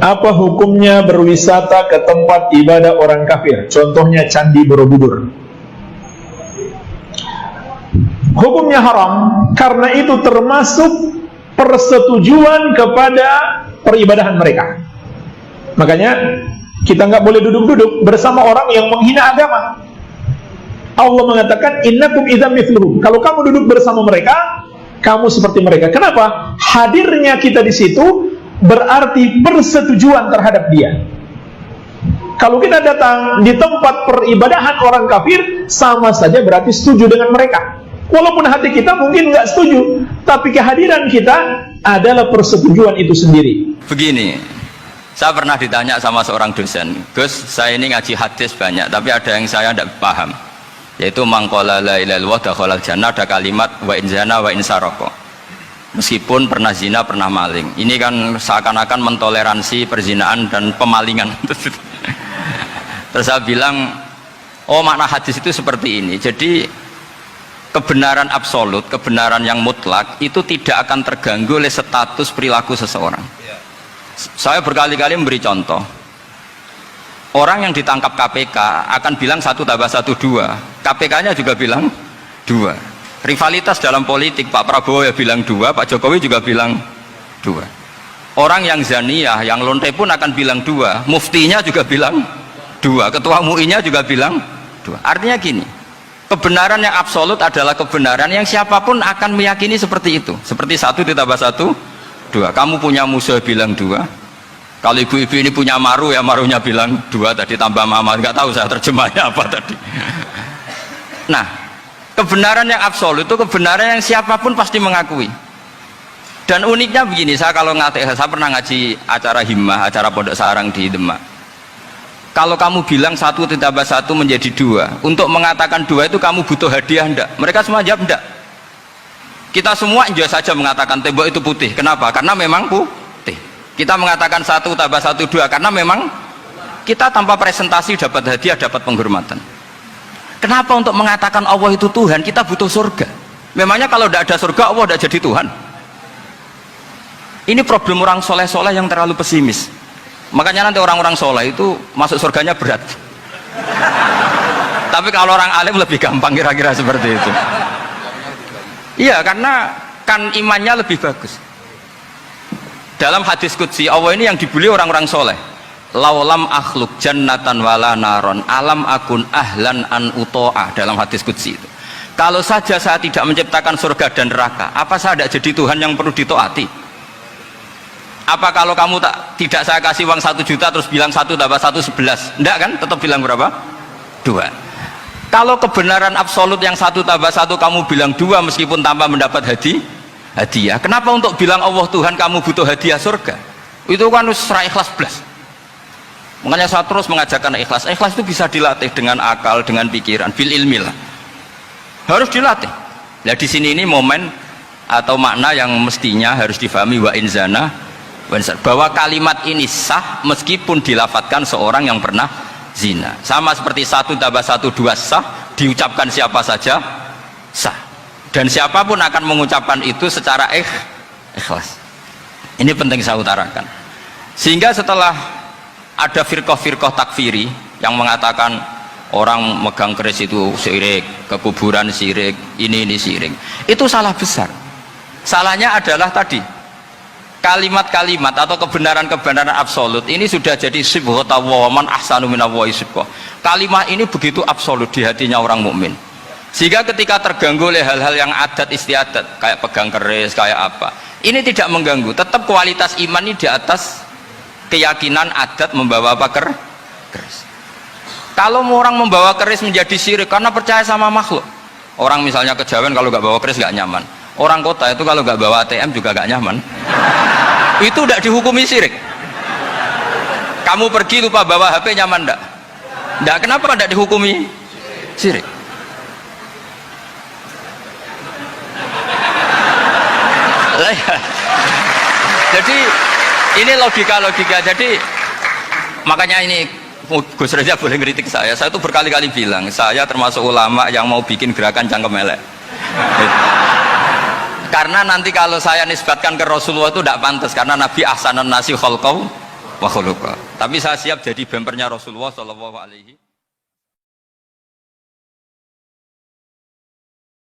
Apa hukumnya berwisata ke tempat ibadah orang kafir? Contohnya Candi Borobudur. Hukumnya haram karena itu termasuk persetujuan kepada peribadahan mereka. Makanya kita nggak boleh duduk-duduk bersama orang yang menghina agama. Allah mengatakan innakum idzam mithluhum. Kalau kamu duduk bersama mereka, kamu seperti mereka. Kenapa? Hadirnya kita di situ berarti persetujuan terhadap dia. Kalau kita datang di tempat peribadahan orang kafir, sama saja berarti setuju dengan mereka. Walaupun hati kita mungkin nggak setuju, tapi kehadiran kita adalah persetujuan itu sendiri. Begini, saya pernah ditanya sama seorang dosen, Gus, saya ini ngaji hadis banyak, tapi ada yang saya tidak paham, yaitu mangqala la ilaha illallah dakhalal jannah, ada kalimat wa in zana wa in saraka. Meskipun pernah zina, pernah maling. Ini kan seakan-akan mentoleransi perzinaan dan pemalingan. Terus saya bilang, oh makna hadis itu seperti ini. Jadi kebenaran absolut, kebenaran yang mutlak itu tidak akan terganggu oleh status perilaku seseorang. Saya berkali-kali memberi contoh. Orang yang ditangkap KPK akan bilang 1 tambah 1 2. KPK-nya juga bilang 2. Rivalitas dalam politik, Pak Prabowo ya bilang 2, Pak Jokowi juga bilang 2. Orang yang zaniyah, yang lonte pun akan bilang 2, muftinya juga bilang 2, ketua MUI-nya juga bilang 2. Artinya gini, kebenaran yang absolut adalah kebenaran yang siapapun akan meyakini seperti itu. Seperti 1 ditambah 1 2. Kamu punya musuh bilang 2. Kalau ibu-ibu ini punya maru, ya marunya bilang 2 tadi tambah mama, nggak tahu saya terjemahnya apa tadi. Nah, kebenaran yang absolut itu kebenaran yang siapapun pasti mengakui. Dan uniknya begini, saya kalau saya pernah ngaji acara himmah, acara pondok sarang di Demak. Kalau kamu bilang 1 ditambah 1 menjadi 2, untuk mengatakan 2 itu kamu butuh hadiah enggak? Mereka semua jawab enggak. Kita semua juga saja mengatakan tembok itu putih. Kenapa? Karena memang putih. Kita mengatakan 1 tambah 1 2 karena memang kita tanpa presentasi dapat hadiah, dapat penghormatan. Kenapa untuk mengatakan Allah itu Tuhan kita butuh surga? Memangnya kalau tidak ada surga Allah tidak jadi Tuhan? Ini problem orang soleh-soleh yang terlalu pesimis. Makanya nanti orang-orang soleh itu masuk surganya berat. Tapi kalau orang alim lebih gampang kira-kira seperti itu. Iya, karena kan imannya lebih bagus. Dalam hadis qudsi Allah ini yang dibuli orang-orang soleh. Laulam akhluk jannatan wala naron alam akun ahlan an uto'ah, dalam hadis qudsi itu. Kalau saja saya tidak menciptakan surga dan neraka, apa saya tidak jadi Tuhan yang perlu ditaati? Apa kalau kamu tidak saya kasih uang 1 juta terus bilang 1 tambah 1 11? Enggak kan? Tetap bilang berapa? 2. Kalau kebenaran absolut yang 1 tambah 1 kamu bilang 2 meskipun tanpa mendapat hadiah, kenapa untuk bilang Allah Tuhan kamu butuh hadiah surga? Itu kan serai ikhlas belas. Makanya saya terus mengajarkan ikhlas. Ikhlas itu bisa dilatih dengan akal, dengan pikiran, bil ilmi lah. Harus dilatih. Nah di sini ini momen atau makna yang mestinya harus difahami wa inzana, bahwa kalimat ini sah meskipun dilafatkan seorang yang pernah zina. Sama seperti 1 tambah 1 2 sah, diucapkan siapa saja sah. Dan siapapun akan mengucapkan itu secara ikhlas. Ini penting saya utarakan. Sehingga setelah ada firqah-firqah takfiri yang mengatakan orang megang keris itu syirik, ke kuburan syirik, ini syirik. Itu salah besar. Salahnya adalah tadi kalimat-kalimat atau kebenaran-kebenaran absolut ini sudah jadi sibghatallahi man ahsanu minallahi sibghah. Kalimat ini begitu absolut di hatinya orang mukmin. Sehingga ketika terganggu oleh hal-hal yang adat istiadat kayak pegang keris, kayak apa, ini tidak mengganggu. Tetap kualitas iman ini di atas keyakinan adat membawa apa keris. Kalau orang membawa keris menjadi syirik karena percaya sama makhluk. Orang misalnya kejawen kalau nggak bawa keris nggak nyaman. Orang kota itu kalau nggak bawa ATM juga nggak nyaman. Itu tidak dihukumi syirik. Kamu pergi lupa bawa HP nyaman enggak? Enggak, kenapa tidak dihukumi syirik? Jadi ini logika-logika. Jadi makanya ini Gus Reza boleh ngeritik saya itu berkali-kali bilang saya termasuk ulama yang mau bikin gerakan cangkem elek. Karena nanti kalau saya nisbatkan ke Rasulullah itu tidak pantas, karena Nabi ahsanan nasi khalqau wa khuluqa. Tapi saya siap jadi bempernya Rasulullah sallallahu alaihi